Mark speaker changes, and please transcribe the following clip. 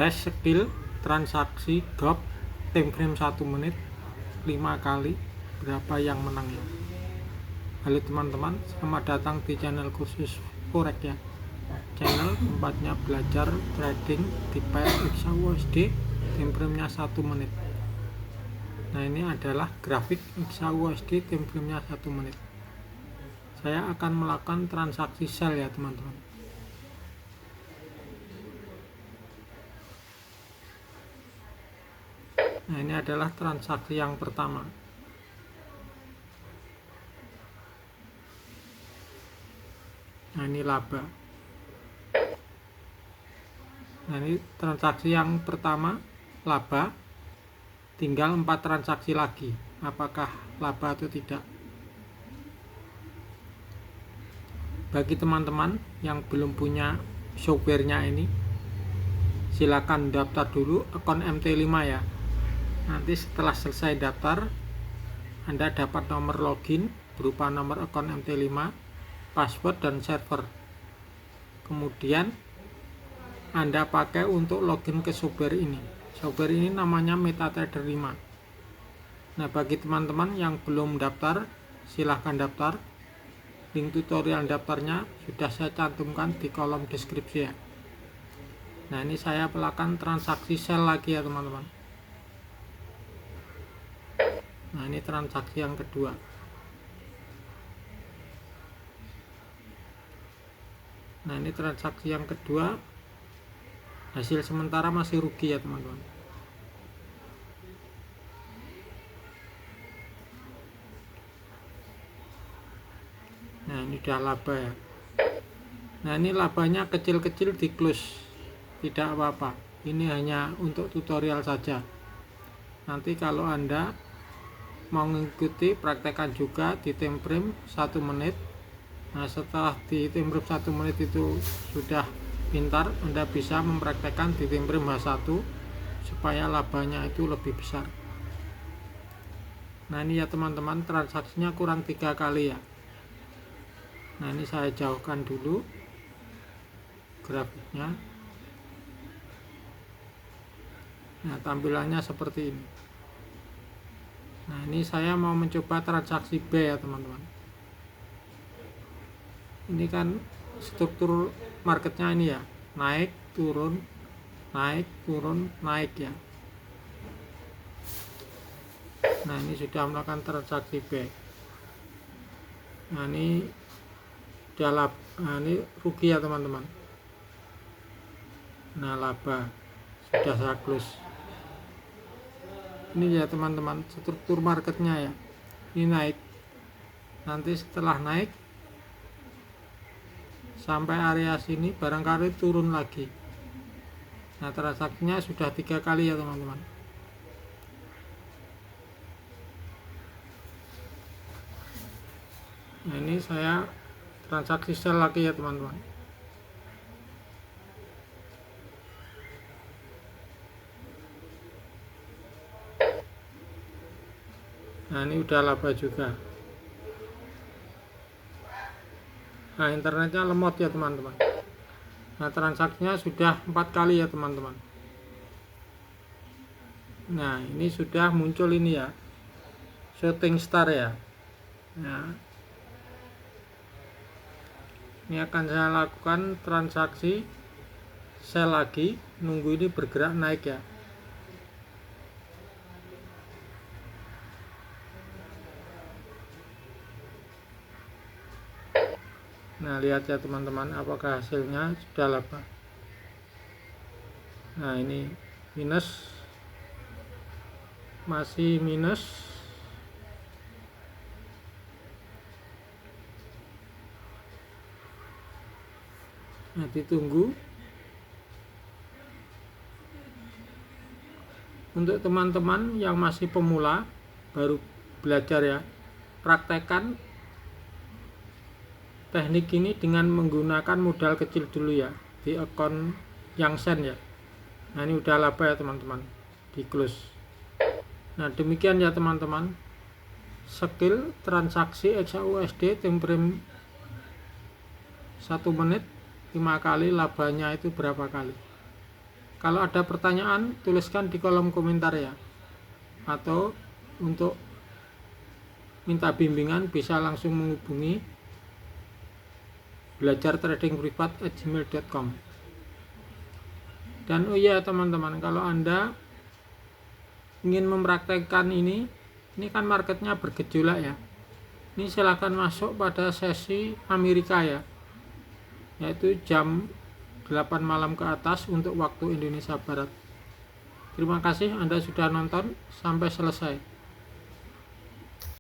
Speaker 1: tes skill transaksi GOP time frame 1 menit 5 kali, berapa yang menang ya. Halo teman-teman, selamat datang di channel kursus forex ya, channel tempatnya belajar trading di pair XAUUSD time frame nya 1 menit. Nah, ini adalah grafik XAUUSD time frame nya 1 menit. Saya akan melakukan transaksi sell ya teman-teman. Nah, ini adalah transaksi yang pertama. Nah, ini laba. Nah, ini transaksi yang pertama laba. Tinggal 4 transaksi lagi. Apakah laba atau tidak? Bagi teman-teman yang belum punya softwarenya ini, silakan daftar dulu akun MT5 ya. Nanti setelah selesai daftar, Anda dapat nomor login berupa nomor akun MT5, password dan server. Kemudian Anda pakai untuk login ke software ini. Software ini namanya MetaTrader 5. Nah, bagi teman-teman yang belum daftar, silahkan daftar. Link tutorial daftarnya sudah saya cantumkan di kolom deskripsi ya. Nah, ini saya melakukan transaksi sell lagi ya teman-teman. Nah, ini transaksi yang kedua. Nah, ini transaksi yang kedua. Hasil sementara masih rugi ya teman-teman. Nah, ini udah laba ya. Nah, ini labanya kecil-kecil di close, tidak apa-apa. Ini hanya untuk tutorial saja. Nanti kalau Anda mau mengikuti, praktekkan juga di time frame 1 menit. Nah, setelah di time frame 1 menit itu sudah pintar, Anda bisa mempraktekkan di time frame H1 supaya labanya itu lebih besar. Nah, ini ya teman-teman, transaksinya kurang 3 kali ya. Nah, ini saya jauhkan dulu grafiknya. Nah, tampilannya seperti ini. Nah, ini saya mau mencoba transaksi B ya teman-teman. Ini kan struktur marketnya ini ya, naik turun naik ya. Nah, ini sudah melakukan transaksi B. Nah, ini udah laba. Nah, ini rugi ya teman-teman. Nah, laba sudah saya close. Ini ya teman-teman, struktur marketnya ya. Ini naik. Nanti setelah naik sampai area sini barangkali turun lagi. Nah, transaksinya sudah 3 kali ya teman-teman. Nah, ini saya transaksi sell lagi ya teman-teman. Nah, ini udah laba juga. Nah, internetnya lemot ya teman-teman. Nah, transaksinya sudah 4 kali ya teman-teman. Nah, ini sudah muncul ini ya, shooting star ya. Nah, ini akan saya lakukan transaksi sell lagi, nunggu ini bergerak naik ya. Nah, lihat ya teman-teman, apakah hasilnya sudah laba. Nah, ini minus, masih minus. Nah, ditunggu. Untuk teman-teman yang masih pemula, baru belajar ya, praktekkan teknik ini dengan menggunakan modal kecil dulu ya, di akun yang sen ya. Nah, ini udah laba ya teman-teman, di close. Nah, demikian ya teman-teman, skill transaksi XAUUSD time frame 1 menit 5 kali, labanya itu berapa kali. Kalau ada pertanyaan, tuliskan di kolom komentar ya. Atau untuk minta bimbingan bisa langsung menghubungi belajartradingprivat@gmail.com. Dan oh iya teman-teman, kalau Anda ingin mempraktekkan ini kan marketnya bergejolak ya. Ini silakan masuk pada sesi Amerika ya, yaitu jam 8 malam ke atas untuk waktu Indonesia Barat. Terima kasih Anda sudah nonton sampai selesai.